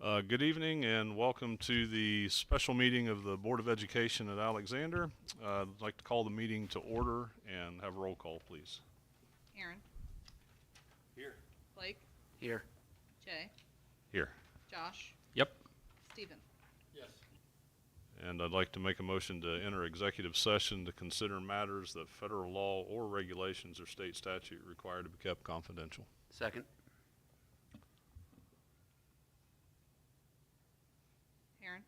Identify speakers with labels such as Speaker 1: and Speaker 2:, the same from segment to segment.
Speaker 1: Good evening and welcome to the special meeting of the Board of Education at Alexander. I'd like to call the meeting to order and have a roll call, please.
Speaker 2: Aaron.
Speaker 1: Here.
Speaker 2: Blake.
Speaker 3: Here.
Speaker 2: Jay.
Speaker 1: Here.
Speaker 2: Josh.
Speaker 3: Yep.
Speaker 2: Stephen.
Speaker 1: Yes. And I'd like to make a motion to enter executive session to consider matters that federal law or regulations or state statute require to be kept confidential.
Speaker 3: Second.
Speaker 2: Aaron.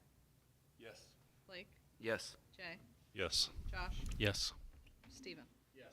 Speaker 1: Yes.
Speaker 2: Blake.
Speaker 3: Yes.
Speaker 2: Jay.
Speaker 1: Yes.
Speaker 2: Josh.
Speaker 3: Yes.
Speaker 2: Stephen.
Speaker 1: Yes.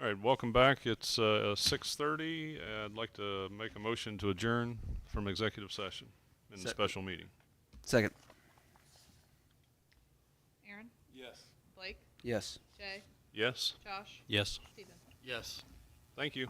Speaker 1: All right, welcome back. It's 6:30. I'd like to make a motion to adjourn from executive session in the special meeting.
Speaker 3: Second.
Speaker 2: Aaron,
Speaker 4: Yes.
Speaker 2: Blake,
Speaker 3: Yes.
Speaker 2: Jay,
Speaker 1: Yes?
Speaker 2: Josh,
Speaker 4: Yes.
Speaker 2: Stephen.
Speaker 4: Yes.
Speaker 1: Thank you.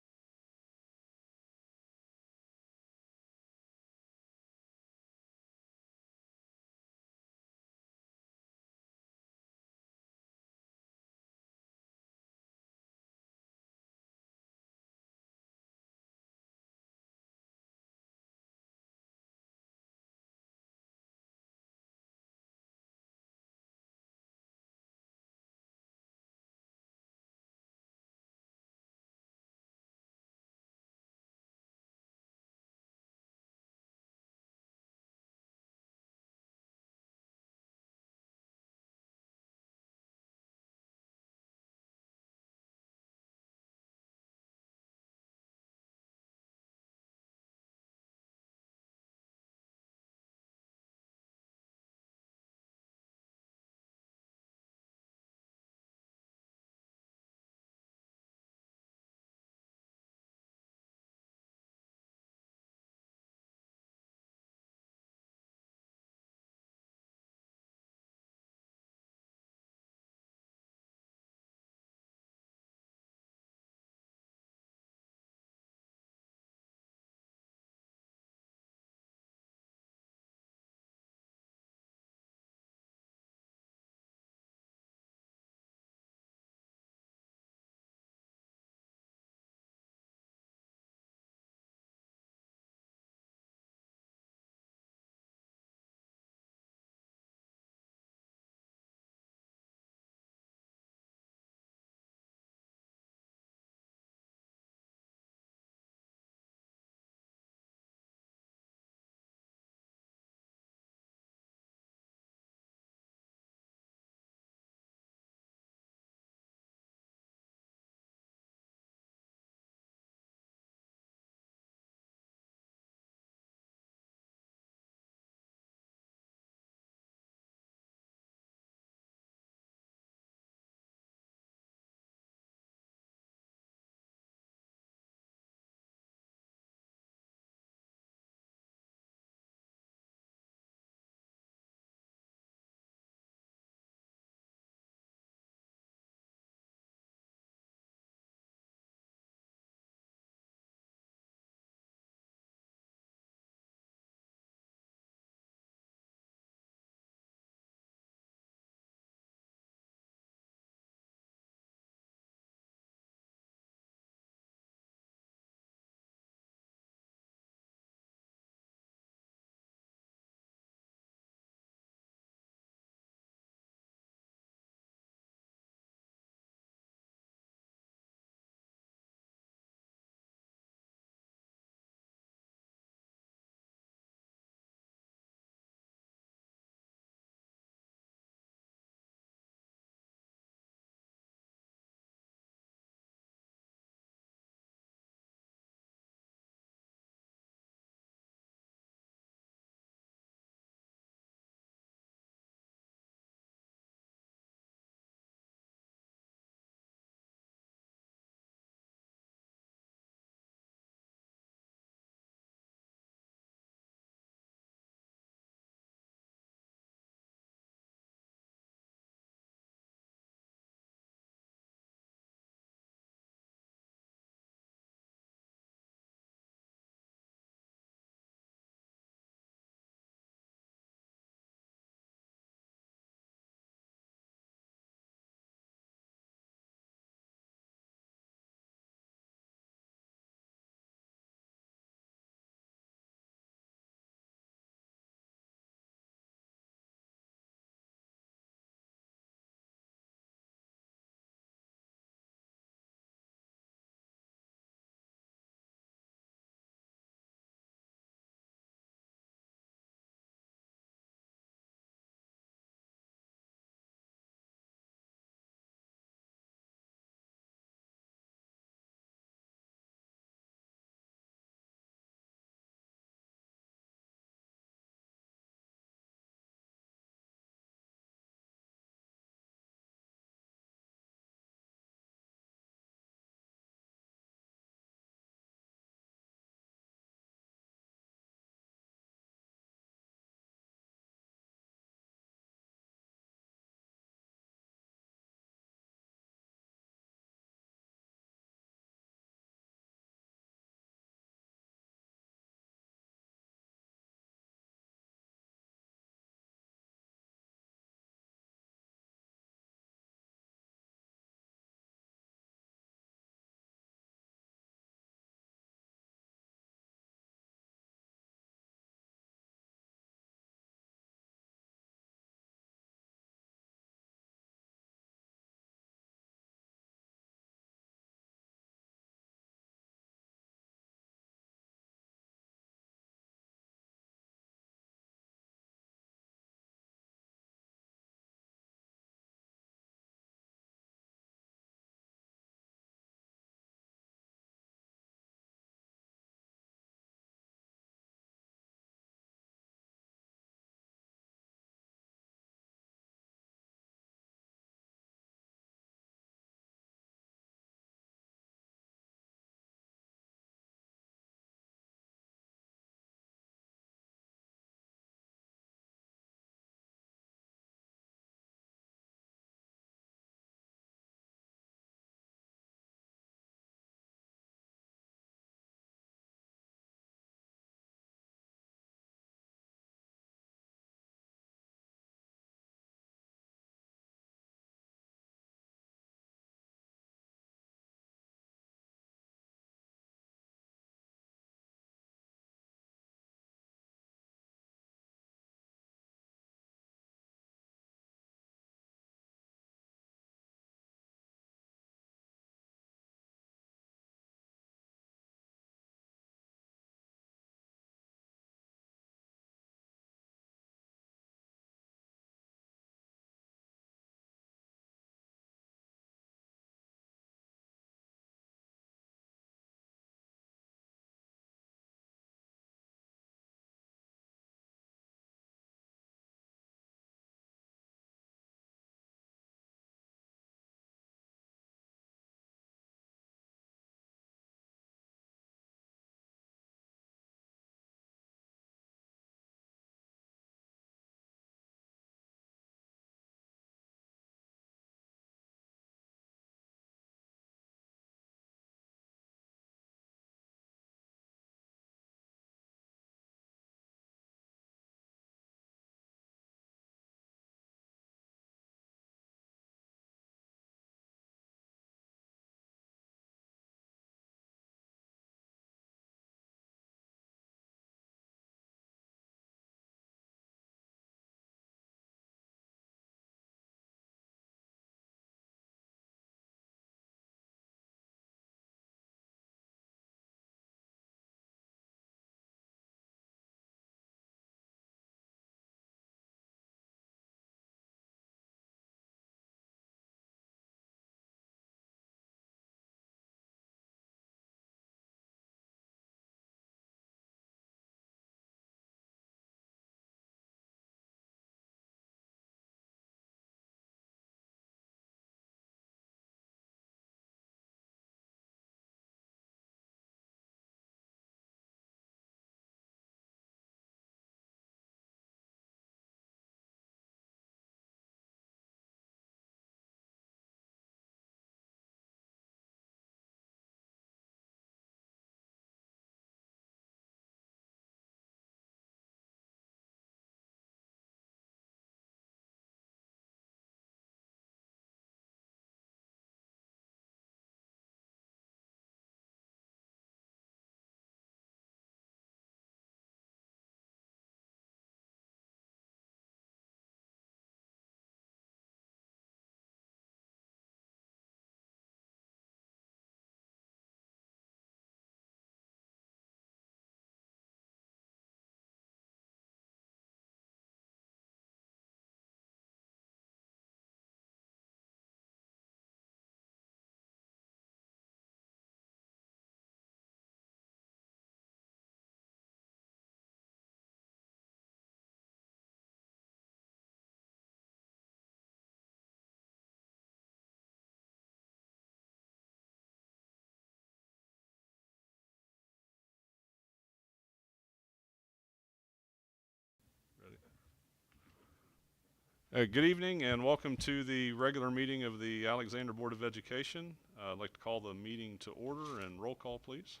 Speaker 1: Good evening and welcome to the regular meeting of the Alexander Board of Education. I'd like to call the meeting to order and roll call, please.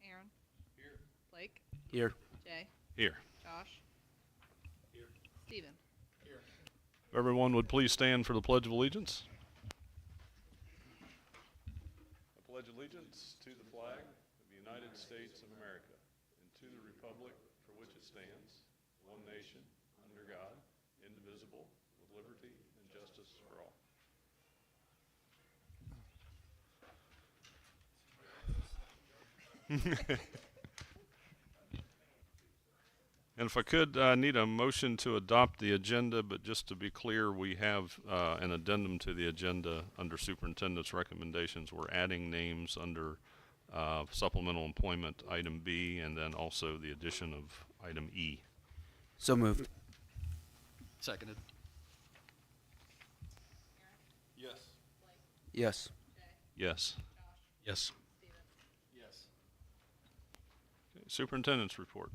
Speaker 2: Aaron. Here. Blake.
Speaker 3: Here.
Speaker 2: Jay.
Speaker 1: Here.
Speaker 2: Josh. Here. Stephen.
Speaker 1: If everyone would please stand for the Pledge of Allegiance. I pledge allegiance to the flag of the United States of America and to the republic for which it stands, one nation, under God, indivisible, with liberty and justice for all. And if I could, I need a motion to adopt the agenda, but just to be clear, we have an addendum to the agenda under superintendent's recommendations. We're adding names under supplemental employment item B and then also the addition of item E.
Speaker 3: So moved. Seconded.
Speaker 4: Yes.
Speaker 3: Yes.
Speaker 1: Yes.
Speaker 3: Yes.
Speaker 4: Yes.
Speaker 1: Okay, superintendent's report.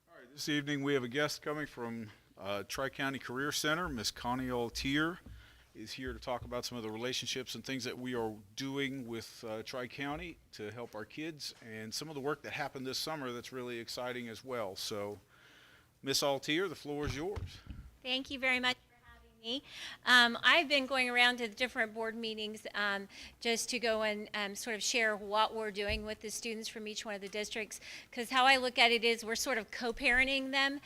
Speaker 4: All right, this evening we have a guest coming from Tri-County Career Center. Ms. Connie Altier is here to talk about some of the relationships and things that we are doing with Tri-County to help our kids and some of the work that happened this summer that's really exciting as well. So, Ms. Altier, the floor is yours.
Speaker 5: Thank you very much for having me. I've been going around to the different board meetings just to go and sort of share what we're doing with the students from each one of the districts, because how I look at it is we're sort of co-parenting them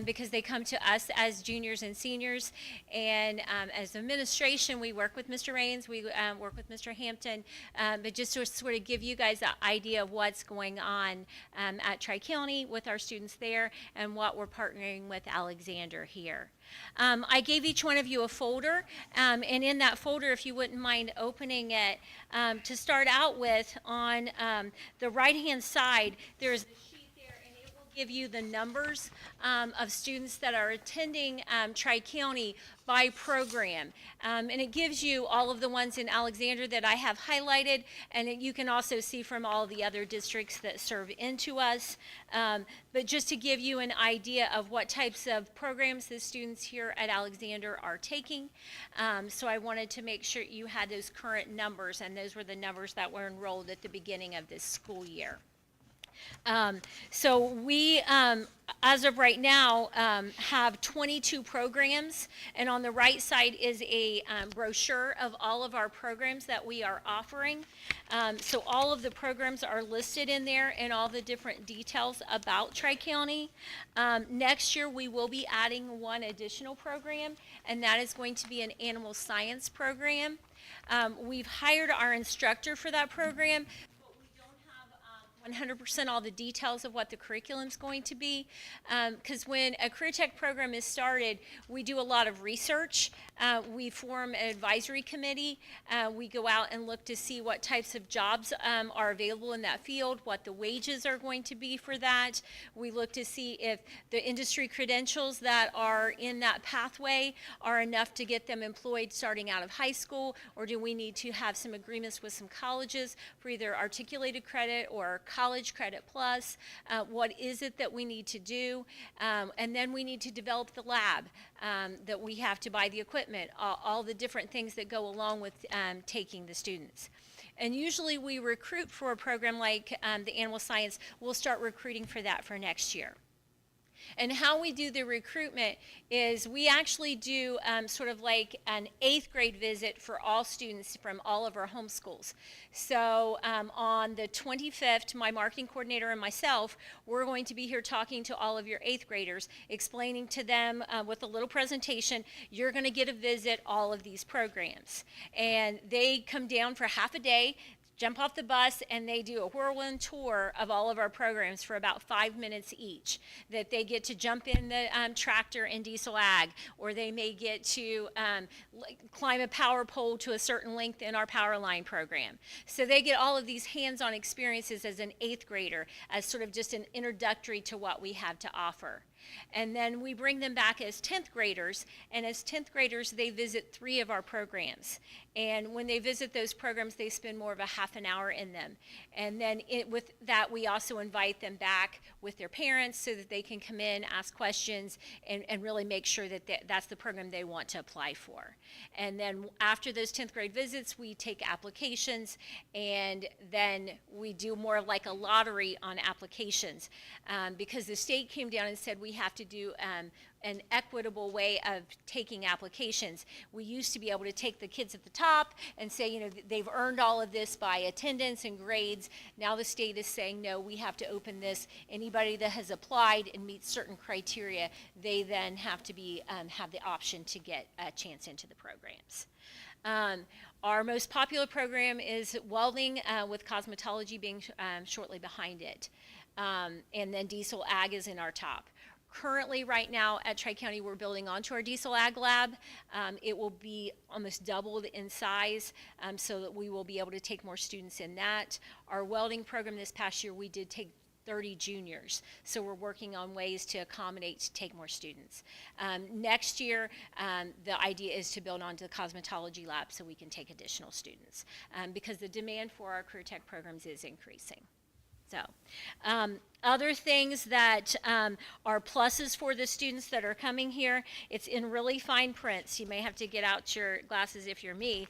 Speaker 5: because they come to us as juniors and seniors, and as administration we work with Mr. Raines, we work with Mr. Hampton, but just to sort of give you guys an idea of what's going on at Tri-County with our students there and what we're partnering with Alexander here. I gave each one of you a folder, and in that folder, if you wouldn't mind opening it, to start out with, on the right-hand side, there's a sheet there, and it will give you the numbers of students that are attending Tri-County by program. And it gives you all of the ones in Alexander that I have highlighted, and you can also see from all the other districts that serve into us. But just to give you an idea of what types of programs the students here at Alexander are taking. So I wanted to make sure you had those current numbers, and those were the numbers that were enrolled at the beginning of this school year. So we, as of right now, have 22 programs, and on the right side is a brochure of all of our programs that we are offering. So all of the programs are listed in there and all the different details about Tri-County. Next year we will be adding one additional program, and that is going to be an animal science program. We've hired our instructor for that program. 100% all the details of what the curriculum is going to be, because when a career tech program is started, we do a lot of research. We form an advisory committee. We go out and look to see what types of jobs are available in that field, what the wages are going to be for that. We look to see if the industry credentials that are in that pathway are enough to get them employed starting out of high school, or do we need to have some agreements with some colleges for either articulated credit or college credit plus. What is it that we need to do? And then we need to develop the lab, that we have to buy the equipment, all the different things that go along with taking the students. And usually we recruit for a program like the animal science. We'll start recruiting for that for next year. And how we do the recruitment is we actually do sort of like an 8th grade visit for all students from all of our home schools. So on the 25th, my marketing coordinator and myself, we're going to be here talking to all of your 8th graders, explaining to them with a little presentation, you're going to get to visit all of these programs. And they come down for half a day, jump off the bus, and they do a whirlwind tour of all of our programs for about 5 minutes each. That they get to jump in the tractor in diesel ag, or they may get to climb a power pole to a certain length in our power line program. So they get all of these hands-on experiences as an 8th grader, as sort of just an introductory to what we have to offer. And then we bring them back as 10th graders, and as 10th graders, they visit 3 of our programs. And when they visit those programs, they spend more of a half an hour in them. And then with that, we also invite them back with their parents so that they can come in, ask questions, and really make sure that that's the program they want to apply for. And then after those 10th grade visits, we take applications, and then we do more like a lottery on applications, because the state came down and said we have to do an equitable way of taking applications. We used to be able to take the kids at the top and say, you know, they've earned all of this by attendance and grades. Now the state is saying, no, we have to open this. Anybody that has applied and meets certain criteria, they then have to be have the option to get a chance into the programs. Our most popular program is welding, with cosmetology being shortly behind it. And then diesel ag is in our top. Currently, right now at Tri-County, we're building onto our diesel ag lab. It will be almost doubled in size, so that we will be able to take more students in that. Our welding program this past year, we did take 30 juniors, so we're working on ways to accommodate to take more students. Next year, the idea is to build onto the cosmetology lab so we can take additional students, because the demand for our career tech programs is increasing. So, other things that are pluses for the students that are coming here, it's in really fine print, so you may have to get out your glasses if you're me,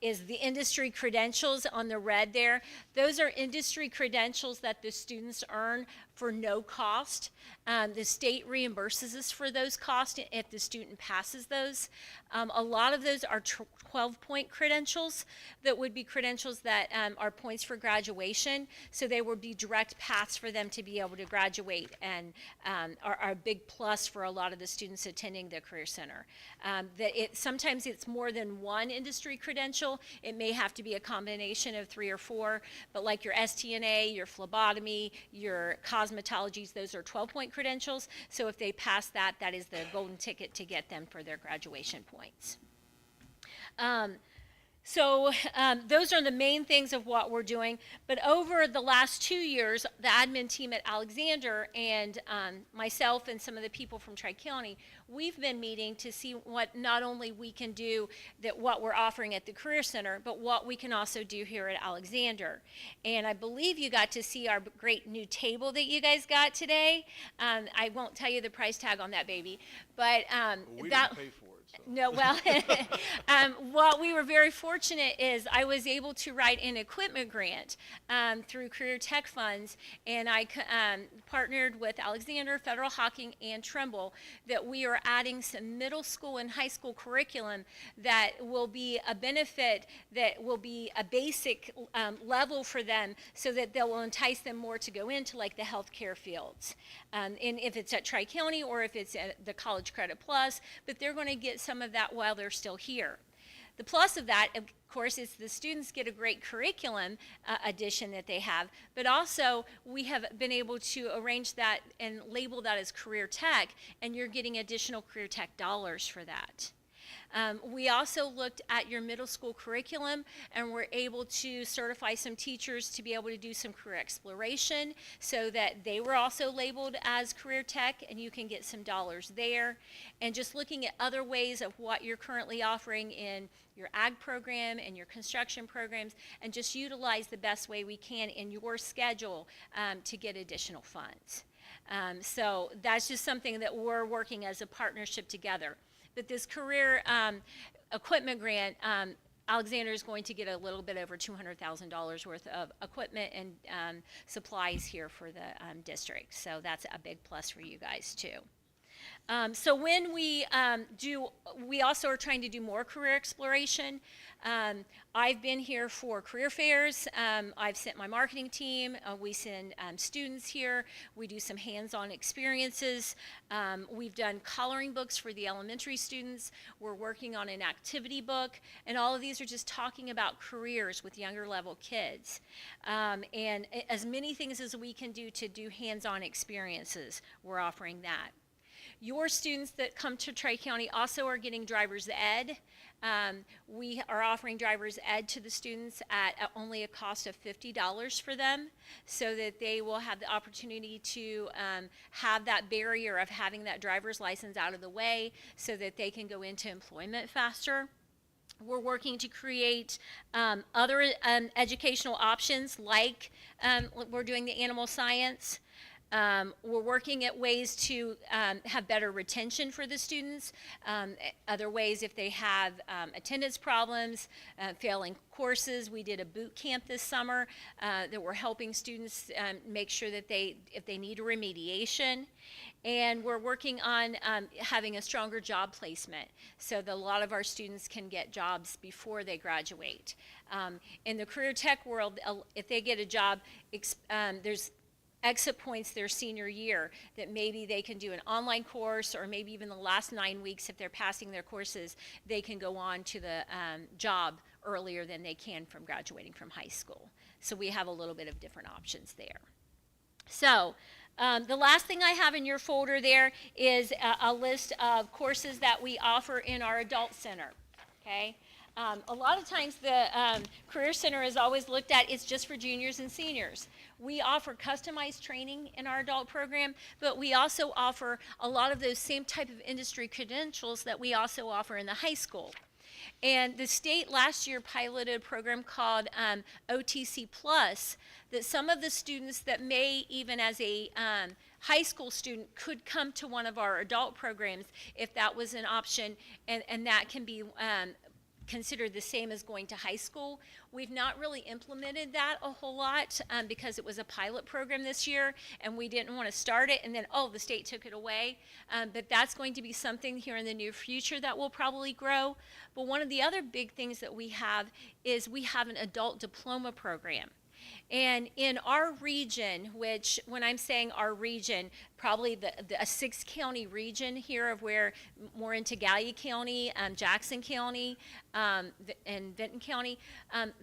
Speaker 5: is the industry credentials on the red there. Those are industry credentials that the students earn for no cost. The state reimburses us for those costs if the student passes those. A lot of those are 12-point credentials that would be credentials that are points for graduation, so they would be direct paths for them to be able to graduate, and are a big plus for a lot of the students attending the Career Center. Sometimes it's more than one industry credential. It may have to be a combination of 3 or 4, but like your STNA, your phlebotomy, your cosmetologies, those are 12-point credentials. So if they pass that, that is the golden ticket to get them for their graduation points. Those are the main things of what we're doing. But over the last 2 years, the admin team at Alexander and myself and some of the people from Tri-County, we've been meeting to see what not only we can do, that what we're offering at the Career Center, but what we can also do here at Alexander. And I believe you got to see our great new table that you guys got today. I won't tell you the price tag on that baby, but
Speaker 4: We
Speaker 5: that
Speaker 4: didn't pay for it. So.
Speaker 5: no, well, what we were very fortunate is I was able to write an equipment grant through Career Tech Funds, and I partnered with Alexander, Federal Hocking, and Trimble, that we are adding some middle school and high school curriculum that will be a benefit, that will be a basic level for them, so that they will entice them more to go into like the healthcare fields. And if it's at Tri-County or if it's at the College Credit Plus, but they're going to get some of that while they're still here. The plus of that, of course, is the students get a great curriculum addition that they have, but also we have been able to arrange that and label that as Career Tech, and you're getting additional Career Tech dollars for that. We also looked at your middle school curriculum, and we're able to certify some teachers to be able to do some career exploration, so that they were also labeled as Career Tech, and you can get some dollars there. And just looking at other ways of what you're currently offering in your ag program and your construction programs, and just utilize the best way we can in your schedule to get additional funds. So that's just something that we're working as a partnership together. But this career equipment grant, Alexander is going to get a little bit over $200,000 worth of equipment and supplies here for the district. So that's a big plus for you guys too. So when we we also are trying to do more career exploration. I've been here for career fairs. I've sent my marketing team. We send students here. We do some hands-on experiences. We've done coloring books for the elementary students. We're working on an activity book, and all of these are just talking about careers with younger level kids. And as many things as we can do to do hands-on experiences, we're offering that. your students that come to Tri-County also are getting driver's ed. We are offering driver's ed to the students at only a cost of $50 for them, so that they will have the opportunity to have that barrier of having that driver's license out of the way, so that they can go into employment faster. We're working to create other educational options, like we're doing the animal science. We're working at ways to have better retention for the students. Other ways, if they have attendance problems, failing courses. We did a boot camp this summer that we're helping students make sure that if they need a remediation. And we're working on having a stronger job placement, so that a lot of our students can get jobs before they graduate. In the career tech world, if they get a job, there's exit points their senior year that maybe they can do an online course, or maybe even the last 9 weeks, if they're passing their courses, they can go on to the job earlier than they can from graduating from high school. So we have a little bit of different options there. So the last thing I have in your folder there is a list of courses that we offer in our adult center, okay? A lot of times the Career Center is always looked at, it's just for juniors and seniors. We offer customized training in our adult program, but we also offer a lot of those same type of industry credentials that we also offer in the high school. And the state last year piloted a program called OTC Plus, that some of the students that may, even as a high school student, could come to one of our adult programs if that was an option, and that can be considered the same as going to high school. We've not really implemented that a whole lot because it was a pilot program this year, and we didn't want to start it and then, the state took it away. But that's going to be something here in the near future that will probably grow. But one of the other big things that we have is we have an adult diploma program. And in our region, which, when I'm saying our region, probably a 6-county region here, of where more into Gallia County, Jackson County, and Benton County,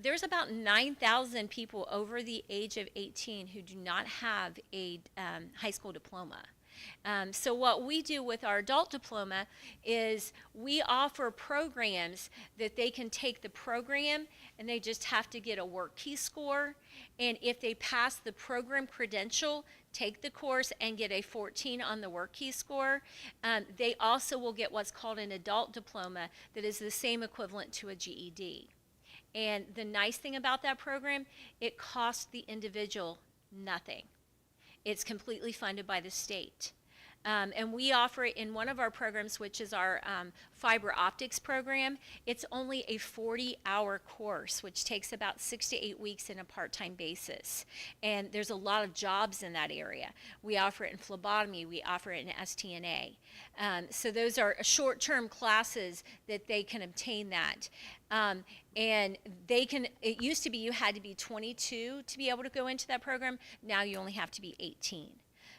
Speaker 5: there's about 9,000 people over the age of 18 who do not have a high school diploma. So what we do with our adult diploma is we offer programs that they can take the program, and they just have to get a work key score. And if they pass the program credential, take the course, and get a 14 on the work key score, they also will get what's called an adult diploma that is the same equivalent to a GED. And the nice thing about that program, it costs the individual nothing. It's completely funded by the state. And we offer it in one of our programs, which is our fiber optics program. It's only a 40-hour course, which takes about 6 to 8 weeks in a part-time basis. And there's a lot of jobs in that area. We offer it in phlebotomy. We offer it in STNA. So those are short-term classes that they can obtain that. And they can, it used to be you had to be 22 to be able to go into that program. Now you only have to be 18.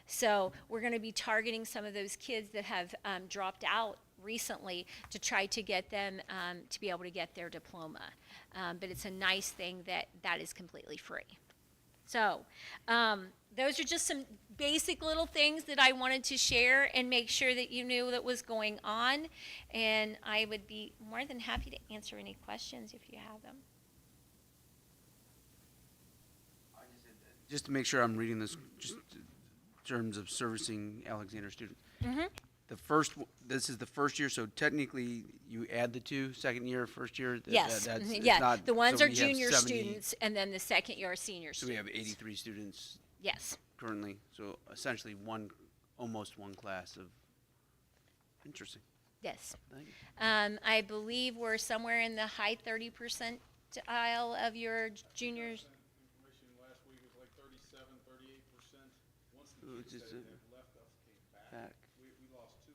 Speaker 5: So we're going to be targeting some of those kids that have dropped out recently to try to get them to be able to get their diploma. But it's a nice thing that is completely free. So those are just some basic little things that I wanted to share and make sure that you knew that was going on. And I would be more than happy to answer any questions if you have them.
Speaker 3: Just to make sure I'm reading this, just in terms of servicing Alexander students.
Speaker 5: Mm-hmm.
Speaker 3: This is the first year, so technically you add the two, second year, first year?
Speaker 5: Yes,
Speaker 3: It's
Speaker 5: yeah,
Speaker 3: not-
Speaker 5: the ones
Speaker 3: so
Speaker 5: are
Speaker 3: we have
Speaker 5: junior
Speaker 3: 70
Speaker 5: students, and then the second year are senior
Speaker 3: So we
Speaker 5: students.
Speaker 3: have 83 students
Speaker 5: Yes,
Speaker 3: currently, so essentially almost one class of, interesting.
Speaker 5: yes.
Speaker 3: Thank you.
Speaker 5: I believe we're somewhere in the high 30 percentile of your juniors.
Speaker 4: Information last week was like 37, 38%. Once the
Speaker 3: Ooh,
Speaker 4: kids
Speaker 3: just
Speaker 4: that
Speaker 3: a-
Speaker 4: have left us came back.
Speaker 3: Back.
Speaker 4: We lost 2.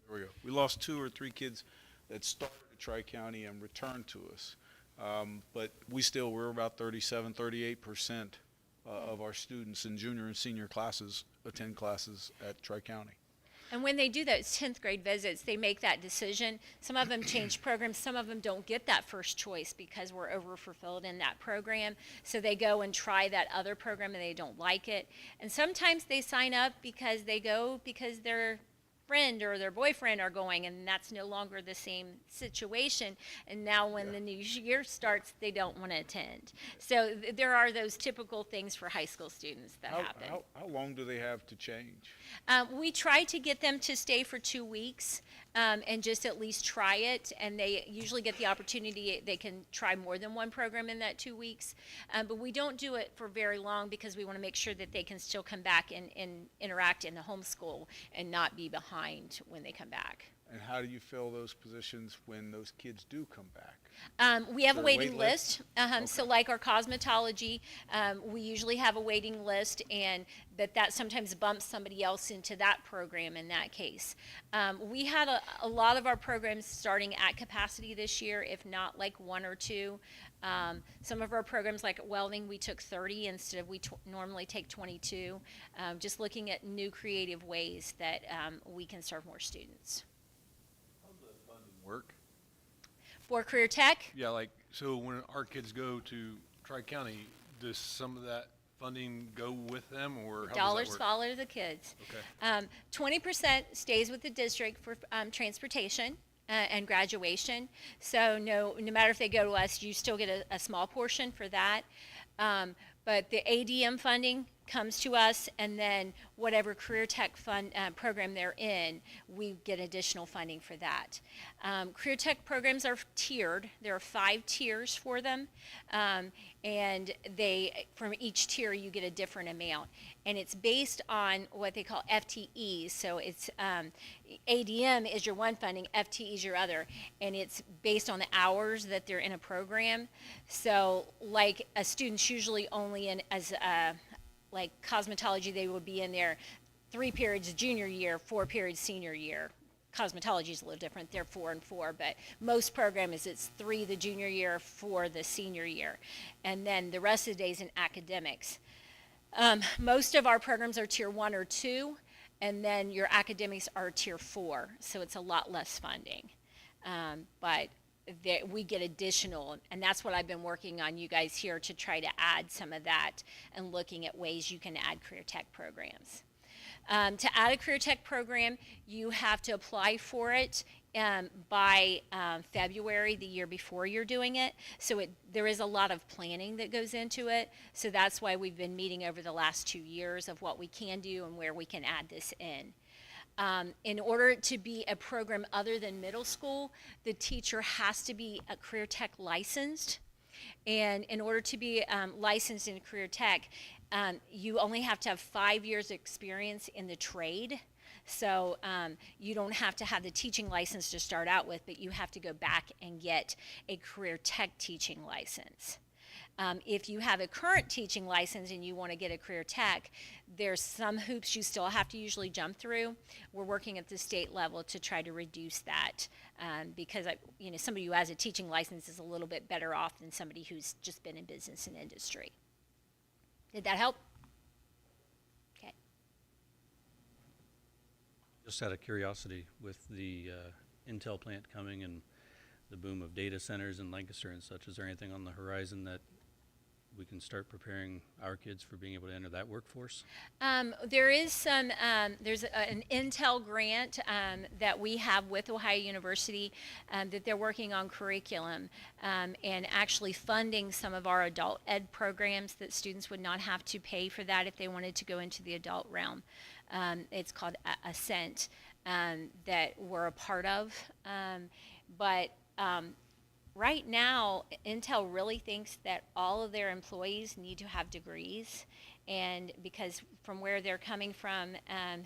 Speaker 4: There we go. We lost 2 or 3 kids that started at Tri-County and returned to us. But we're about 37, 38% of our students in junior and senior classes attend classes at Tri-County.
Speaker 5: And when they do those 10th grade visits, they make that decision. Some of them change programs. Some of them don't get that first choice because we're overfulfilled in that program. So they go and try that other program and they don't like it. And sometimes they sign up because they go because they're friend or their boyfriend are going, and that's no longer the same situation. And now when the new year starts, they don't want to attend. So there are those typical things for high school students that happen.
Speaker 4: How long do they have to change?
Speaker 5: We try to get them to stay for 2 weeks and just at least try it. And they usually get the opportunity, they can try more than one program in that 2 weeks. But we don't do it for very long because we want to make sure that they can still come back and interact in the homeschool and not be behind when they come back.
Speaker 4: And how do you fill those positions when those kids do come back?
Speaker 5: We have
Speaker 4: Is
Speaker 5: a
Speaker 4: there a
Speaker 5: waiting
Speaker 4: wait
Speaker 5: list. So like our cosmetology, we usually have a waiting list, and that sometimes bumps somebody else into that program in that case. We had a lot of our programs starting at capacity this year, if not like 1 or 2. Some of our programs like welding, we took 30 instead of we normally take 22. Just looking at new creative ways that we can serve more students.
Speaker 6: Work?
Speaker 5: For Career Tech,
Speaker 6: Yeah, like, so when our kids go to Tri-County, does some of that funding go with them, or how does
Speaker 5: dollars
Speaker 6: that work?
Speaker 5: follow the kids.
Speaker 6: Okay.
Speaker 5: 20% stays with the district for transportation and graduation. So no matter if they go to us, you still get a small portion for that. But the ADM funding comes to us, and then whatever Career Tech fund program they're in, we get additional funding for that. Career Tech programs are tiered. There are 5 tiers for them, and from each tier you get a different amount, and it's based on what they call FTEs. So it's ADM is your one funding, FTE is your other, and it's based on the hours that they're in a program. So like a student's usually only in as like cosmetology, they would be in there 3 periods junior year, 4 periods senior year. Cosmetology is a little different. They're 4 and 4, but most programs it's 3 the junior year, 4 the senior year. And then the rest of the days in academics. Most of our programs are tier 1 or 2, and then your academics are tier 4, so it's a lot less funding. But we get additional, and that's what I've been working on you guys here to try to add some of that and looking at ways you can add Career Tech programs. To add a Career Tech program, you have to apply for it by February the year before you're doing it. So there is a lot of planning that goes into it. So that's why we've been meeting over the last 2 years of what we can do and where we can add this in. In order to be a program other than middle school, the teacher has to be a Career Tech licensed. And in order to be licensed in Career Tech, you only have to have 5 years experience in the trade. So you don't have to have the teaching license to start out with, but you have to go back and get a Career Tech teaching license. If you have a current teaching license and you want to get a Career Tech, there's some hoops you still have to usually jump through. We're working at the state level to try to reduce that because somebody who has a teaching license is a little bit better off than somebody who's just been in business and industry. Did that help? Okay.
Speaker 7: Just out of curiosity, with the Intel plant coming and the boom of data centers in Lancaster and such, is there anything on the horizon that we can start preparing our kids for being able to enter that workforce?
Speaker 5: There is some, there's an Intel grant that we have with Ohio University that they're working on curriculum and actually funding some of our adult ed programs that students would not have to pay for that if they wanted to go into the adult realm. It's called Ascent that we're a part of. But right now, Intel really thinks that all of their employees need to have degrees, and because from where they're coming from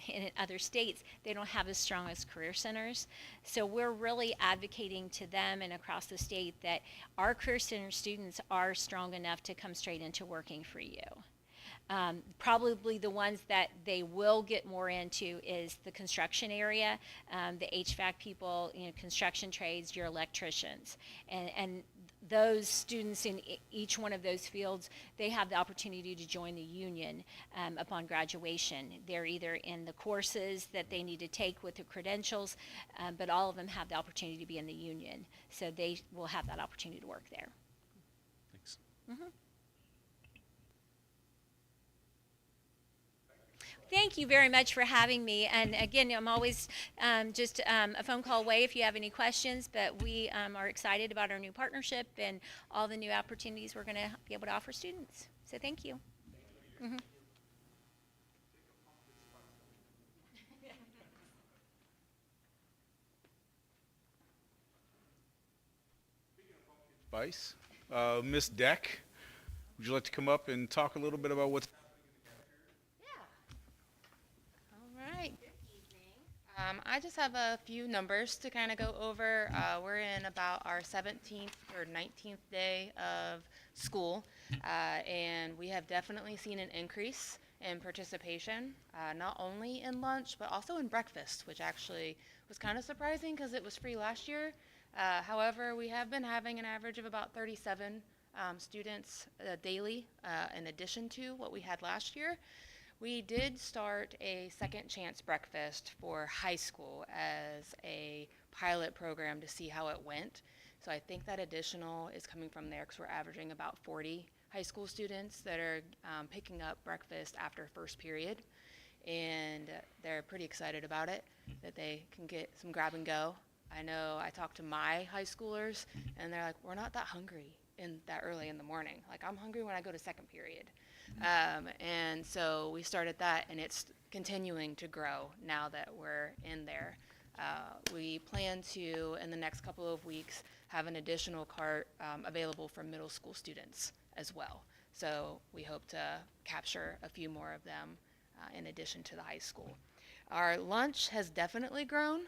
Speaker 5: in other states, they don't have as strong as career centers. So we're really advocating to them and across the state that our career center students are strong enough to come straight into working for you. Probably the ones that they will get more into is the construction area, the HVAC people, construction trades, your electricians. And those students in each one of those fields, they have the opportunity to join the union upon graduation. They're either in the courses that they need to take with the credentials, but all of them have the opportunity to be in the union. So they will have that opportunity to work there.
Speaker 7: Thanks.
Speaker 5: Thank you very much for having me. And again, I'm always just a phone call away if you have any questions. But we are excited about our new partnership and all the new opportunities we're going to be able to offer students. So thank you.
Speaker 4: Spice. Miss Deck, would you like to come up and talk a little bit about what's
Speaker 8: All right. I just have a few numbers to kind of go over. We're in about our 17th or 19th day of school, and we have definitely seen an increase in participation, not only in lunch, but also in breakfast, which actually was kind of surprising because it was free last year. However, we have been having an average of about 37 students daily in addition to what we had last year. We did start a second chance breakfast for high school as a pilot program to see how it went. So I think that additional is coming from there because we're averaging about 40 high school students that are picking up breakfast after first period. And they're pretty excited about it, that they can get some grab and go. I know I talked to my high schoolers and they're like, we're not that hungry that early in the morning. Like, I'm hungry when I go to second period. And so we started that, and it's continuing to grow now that we're in there. We plan to, in the next couple of weeks, have an additional cart available for middle school students as well. So we hope to capture a few more of them in addition to the high school. Our lunch has definitely grown.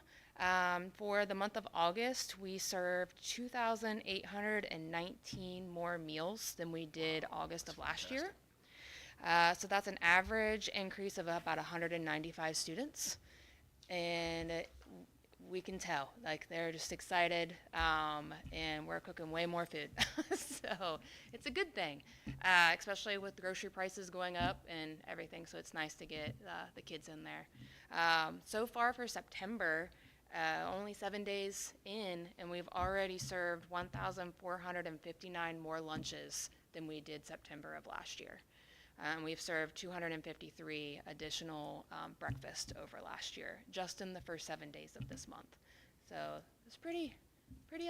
Speaker 8: For the month of August, we served 2,819 more meals than we did August of last year. So that's an average increase of about 195 students. And we can tell, like, they're just excited, and we're cooking way more food. So it's a good thing, especially with grocery prices going up and everything. So it's nice to get the kids in there. So far for September, only 7 days in, and we've already served 1,459 more lunches than we did September of last year. We've served 253 additional breakfast over last year, just in the first 7 days of this month. So it's pretty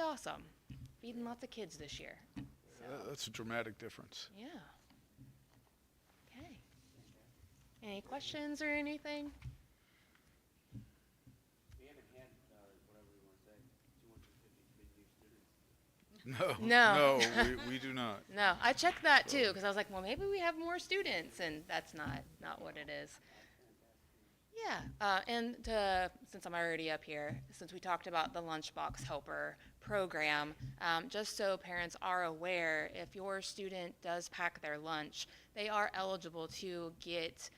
Speaker 8: awesome. Feeding lots of kids this year. So,
Speaker 4: That's a dramatic difference.
Speaker 8: yeah. Okay. Any questions or anything?
Speaker 4: No, we do not.
Speaker 8: No, I checked that too because I was like, well, maybe we have more students, and that's not what it is. Yeah, and since I'm already up here, since we talked about the Lunchbox Helper program, just so parents are aware, if your student does pack their lunch, they are eligible to get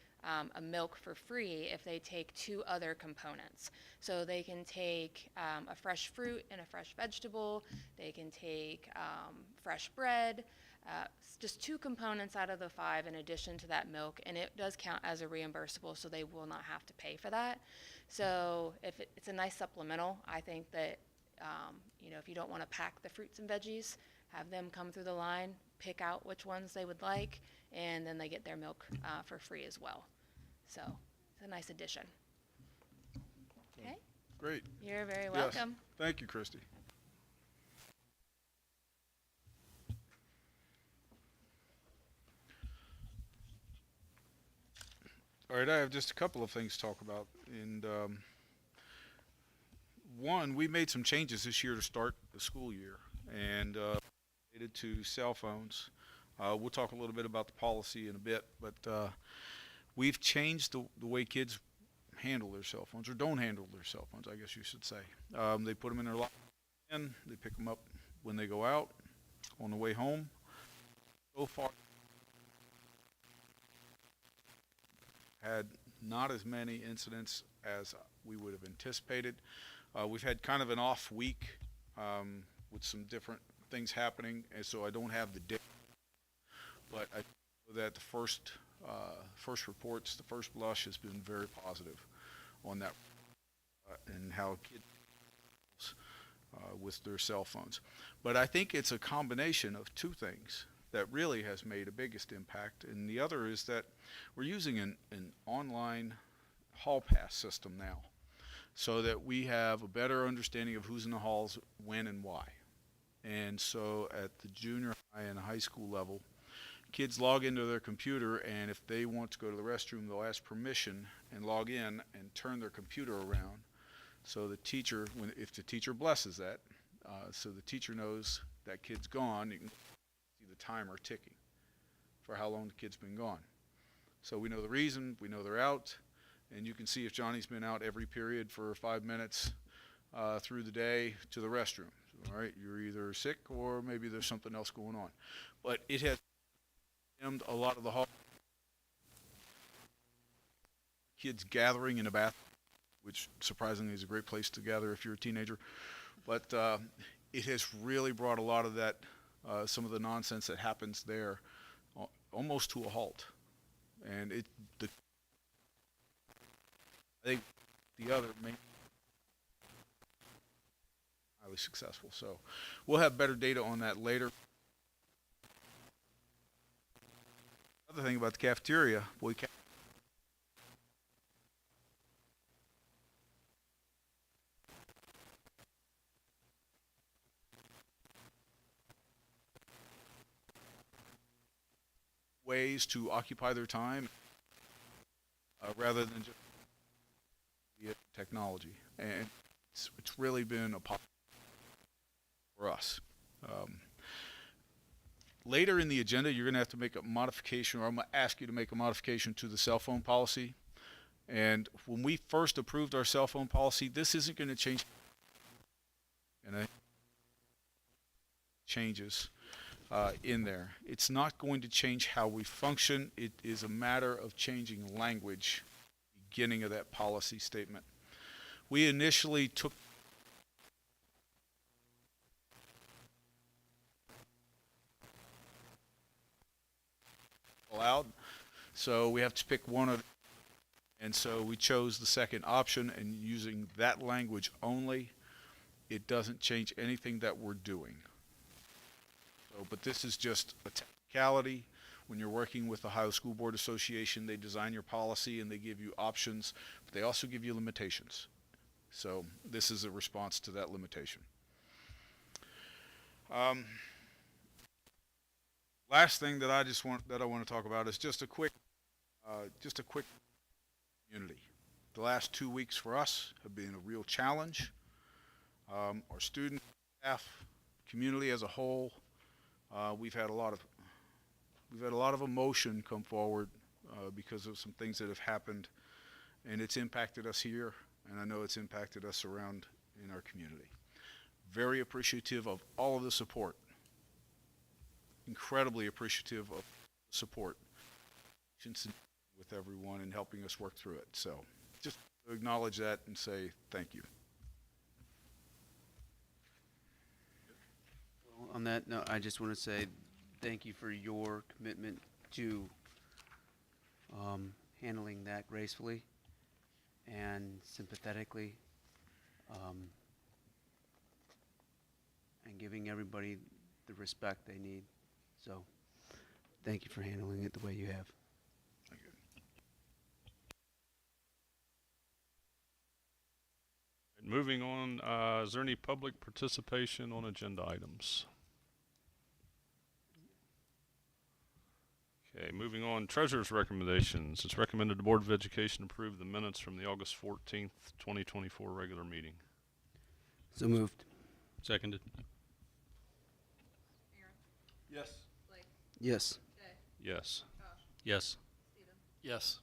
Speaker 8: a milk for free if they take 2 other components. So they can take a fresh fruit and a fresh vegetable. They can take fresh bread, just 2 components out of the 5 in addition to that milk, and it does count as a reimbursable, so they will not have to pay for that. So if it's a nice supplemental, I think that if you don't want to pack the fruits and veggies, have them come through the line, pick out which ones they would like, and then they get their milk for free as well. So it's a nice addition. Okay,
Speaker 4: Great.
Speaker 8: you're very
Speaker 4: Yes.
Speaker 8: welcome.
Speaker 4: Thank you, Christy. All right, I have just a couple of things to talk about. And one, we made some changes this year to start the school year, and related to cell phones. We'll talk a little bit about the policy in a bit, but we've changed the way kids handle their cell phones, or don't handle their cell phones, I guess you should say. They put them in their locker, they pick them up when they go out, on the way home. So far, had not as many incidents as we would have anticipated. We've had kind of an off week with some different things happening, and so I don't have the data. But I know that the first reports, the first blush has been very positive on that, and how kids with their cell phones. But I think it's a combination of 2 things. that really has made a biggest impact. And the other is that we're using an online hall pass system now, so that we have a better understanding of who's in the halls, when, and why. And so at the junior high and high school level, kids log into their computer, and if they want to go to the restroom, they'll ask permission and log in and turn their computer around. So the teacher, if the teacher blesses that, so the teacher knows that kid's gone, you can see the timer ticking for how long the kid's been gone. So we know the reason, we know they're out, and you can see if Johnny's been out every period for 5 minutes through the day to the restroom. All right, you're either sick or maybe there's something else going on. But it has dimmed a lot of the hall. Kids gathering in a bathroom, which surprisingly is a great place to gather if you're a teenager. But it has really brought a lot of that, some of the nonsense that happens there, almost to a halt. And I think the other main highly successful. So we'll have better data on that later. Another thing about the cafeteria, ways to occupy their time rather than just via technology. And it's really been a positive for us. Later in the agenda, you're going to have to make a modification, or I'm going to ask you to make a modification to the cell phone policy. And when we first approved our cell phone policy, this isn't going to change. And changes in there. It's not going to change how we function. It is a matter of changing language, beginning of that policy statement. We initially took allowed, so we have to pick one of, and so we chose the second option, and using that language only, it doesn't change anything that we're doing. So, but this is just a technicality. When you're working with the Ohio School Board Association, they design your policy and they give you options, but they also give you limitations. So this is a response to that limitation. Last thing that I want to talk about is just a quick community. The last 2 weeks for us have been a real challenge. Our student, staff, community as a whole, we've had a lot of emotion come forward because of some things that have happened, and it's impacted us here, and I know it's impacted us around in our community. Very appreciative of all of the support. Incredibly appreciative of support with everyone and helping us work through it. So just to acknowledge that and say thank you.
Speaker 3: Well, on that note, I just want to say thank you for your commitment to handling that gracefully and sympathetically, and giving everybody the respect they need. So thank you for handling it the way you have.
Speaker 4: Thank you.
Speaker 1: Moving on, is there any public participation on agenda items? Okay, moving on, treasurer's recommendations. It's recommended the Board of Education approve the minutes from the August 14th, 2024 regular meeting.
Speaker 3: So moved.
Speaker 7: Seconded.
Speaker 2: Aaron,
Speaker 6: Yes.
Speaker 2: Blake,
Speaker 3: Yes.
Speaker 2: Jay,
Speaker 1: Yes.
Speaker 2: Josh,
Speaker 7: Yes.
Speaker 2: Stephen.
Speaker 6: Yes.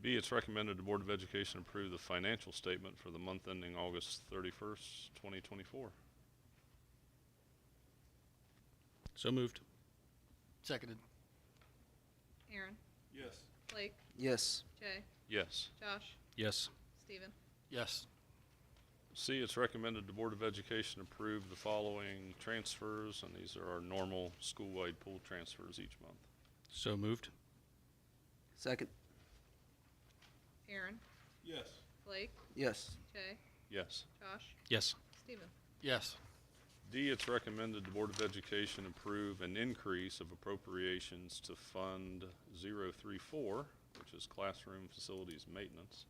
Speaker 1: B, it's recommended the Board of Education approve the financial statement for the month ending August 31st, 2024.
Speaker 7: So moved.
Speaker 6: Seconded.
Speaker 2: Aaron,
Speaker 6: Yes.
Speaker 2: Blake,
Speaker 3: Yes.
Speaker 2: Jay,
Speaker 1: Yes.
Speaker 2: Josh,
Speaker 7: Yes.
Speaker 2: Stephen.
Speaker 6: Yes.
Speaker 1: C, it's recommended the Board of Education approve the following transfers, and these are our normal school-wide pool transfers each month.
Speaker 7: So moved.
Speaker 3: Second.
Speaker 2: Aaron,
Speaker 6: Yes.
Speaker 2: Blake,
Speaker 3: Yes.
Speaker 2: Jay,
Speaker 1: Yes.
Speaker 2: Josh,
Speaker 7: Yes.
Speaker 2: Stephen.
Speaker 6: Yes.
Speaker 1: D, it's recommended the Board of Education approve an increase of appropriations to Fund 034, which is classroom facilities maintenance,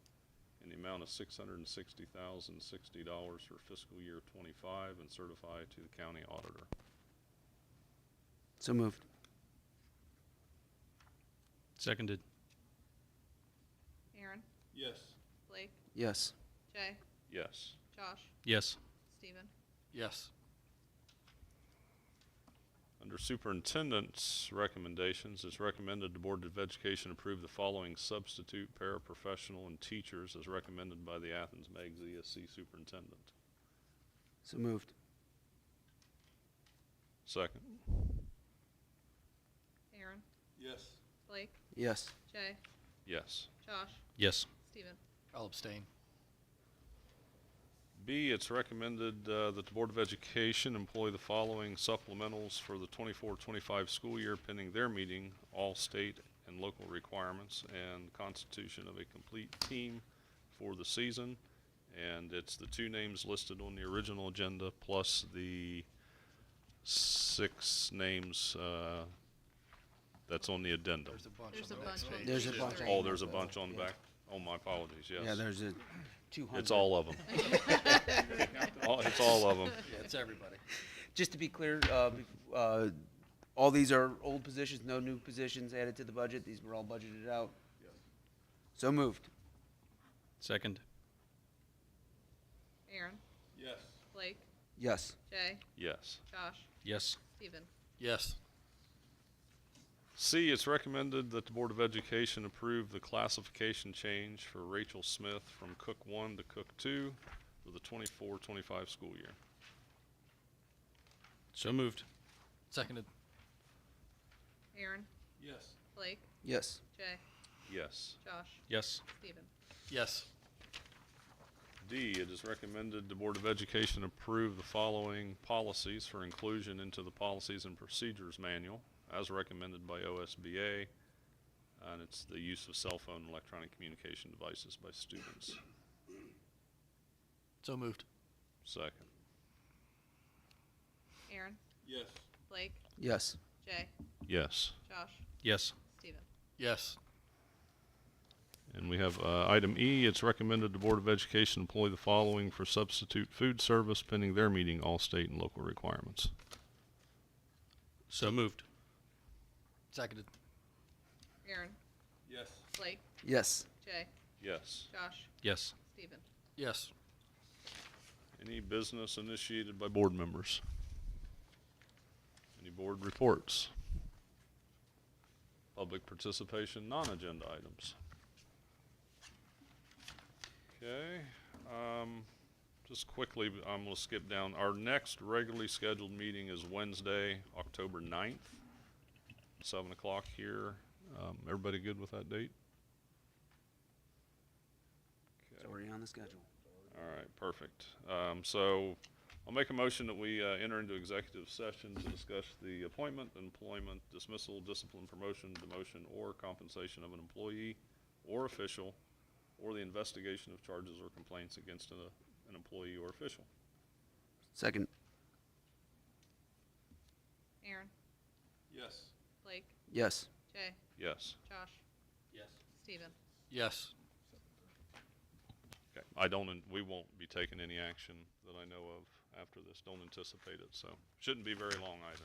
Speaker 1: in the amount of $660,060 for fiscal year '25 and certify to the county auditor.
Speaker 3: So moved.
Speaker 7: Seconded.
Speaker 2: Aaron,
Speaker 4: Yes.
Speaker 2: Blake,
Speaker 3: Yes.
Speaker 2: Jay,
Speaker 1: Yes.
Speaker 2: Josh,
Speaker 7: Yes.
Speaker 2: Steven.
Speaker 6: Yes.
Speaker 1: Under Superintendent's recommendations, it's recommended the Board of Education approve the following substitute paraprofessional and teachers as recommended by the Athens Megs ESC Superintendent.
Speaker 3: So moved.
Speaker 1: Second.
Speaker 2: Aaron,
Speaker 4: Yes.
Speaker 2: Blake,
Speaker 3: Yes.
Speaker 2: Jay,
Speaker 1: Yes.
Speaker 2: Josh,
Speaker 7: Yes.
Speaker 2: Steven.
Speaker 6: I'll abstain.
Speaker 1: B, it's recommended that the Board of Education employ the following supplementals for the 24-25 school year pending their meeting, all state and local requirements, and constitution of a complete team for the season. And it's the two names listed on the original agenda plus the 6 names that's on the addendum.
Speaker 6: There's a bunch
Speaker 2: There's
Speaker 6: on
Speaker 2: a
Speaker 6: the
Speaker 2: bunch
Speaker 6: next
Speaker 2: on
Speaker 6: page.
Speaker 3: There's a
Speaker 2: page
Speaker 3: bunch.
Speaker 2: 3.
Speaker 1: Oh, there's a bunch on the
Speaker 3: Yeah.
Speaker 1: back? Oh, my apologies, yes.
Speaker 3: Yeah, there's a 200.
Speaker 1: It's all of them. It's all of them.
Speaker 6: Yeah, it's everybody.
Speaker 3: Just to be clear, all these are old positions, no new positions added to the budget. These were all budgeted out. So moved.
Speaker 7: Second.
Speaker 2: Aaron,
Speaker 4: Yes.
Speaker 2: Blake,
Speaker 3: Yes.
Speaker 2: Jay,
Speaker 1: Yes.
Speaker 2: Josh,
Speaker 7: Yes.
Speaker 2: Steven.
Speaker 6: Yes.
Speaker 1: C, it's recommended that the Board of Education approve the classification change for Rachel Smith from Cook 1 to Cook 2 for the 24-25 school year.
Speaker 7: So moved.
Speaker 6: Seconded.
Speaker 2: Aaron,
Speaker 4: Yes.
Speaker 2: Blake,
Speaker 3: Yes.
Speaker 2: Jay,
Speaker 1: Yes.
Speaker 2: Josh,
Speaker 7: Yes.
Speaker 2: Steven.
Speaker 6: Yes.
Speaker 1: D, it is recommended the Board of Education approve the following policies for inclusion into the Policies and Procedures Manual as recommended by OSBA, and it's the use of cell phone and electronic communication devices by students.
Speaker 6: So moved.
Speaker 1: Second.
Speaker 2: Aaron,
Speaker 4: Yes.
Speaker 2: Blake,
Speaker 3: Yes.
Speaker 2: Jay,
Speaker 1: Yes.
Speaker 2: Josh,
Speaker 7: Yes.
Speaker 2: Steven.
Speaker 6: Yes.
Speaker 1: And we have item E, it's recommended the Board of Education employ the following for substitute food service pending their meeting all state and local requirements.
Speaker 7: So moved.
Speaker 6: Seconded.
Speaker 2: Aaron,
Speaker 4: Yes.
Speaker 2: Blake,
Speaker 3: Yes.
Speaker 2: Jay,
Speaker 1: Yes.
Speaker 2: Josh,
Speaker 7: Yes.
Speaker 2: Steven.
Speaker 6: Yes.
Speaker 1: Any business initiated by board members? Any board reports? Public participation, non-agenda items. Okay, just quickly, I'm gonna skip down. Our next regularly scheduled meeting is Wednesday, October 9th, 7 o'clock here. Everybody good with that date?
Speaker 3: It's already on the schedule.
Speaker 1: All right, perfect. So I'll make a motion that we enter into executive session to discuss the appointment, employment, dismissal, discipline, promotion, demotion, or compensation of an employee or official, or the investigation of charges or complaints against an employee or official.
Speaker 3: Second.
Speaker 2: Aaron,
Speaker 4: Yes.
Speaker 2: Blake,
Speaker 3: Yes.
Speaker 2: Jay,
Speaker 1: Yes.
Speaker 2: Josh,
Speaker 6: Yes.
Speaker 2: Steven.
Speaker 6: Yes.
Speaker 1: Okay. We won't be taking any action that I know of after this. Don't anticipate it, so shouldn't be very long either.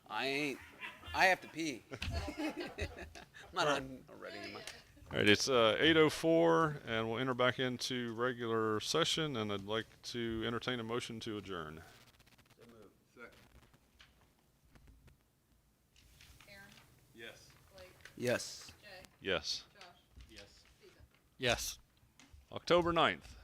Speaker 3: I have to pee. I'm not on already. Am I?
Speaker 1: All right, it's 8:04, and we'll enter back into regular session, and I'd like to entertain a motion to adjourn.
Speaker 2: Aaron,
Speaker 6: Yes.
Speaker 2: Blake,
Speaker 3: Yes.
Speaker 2: Jay,
Speaker 1: Yes.
Speaker 2: Josh.
Speaker 6: Yes.
Speaker 2: Stephen.
Speaker 6: Yes.
Speaker 1: October 9th.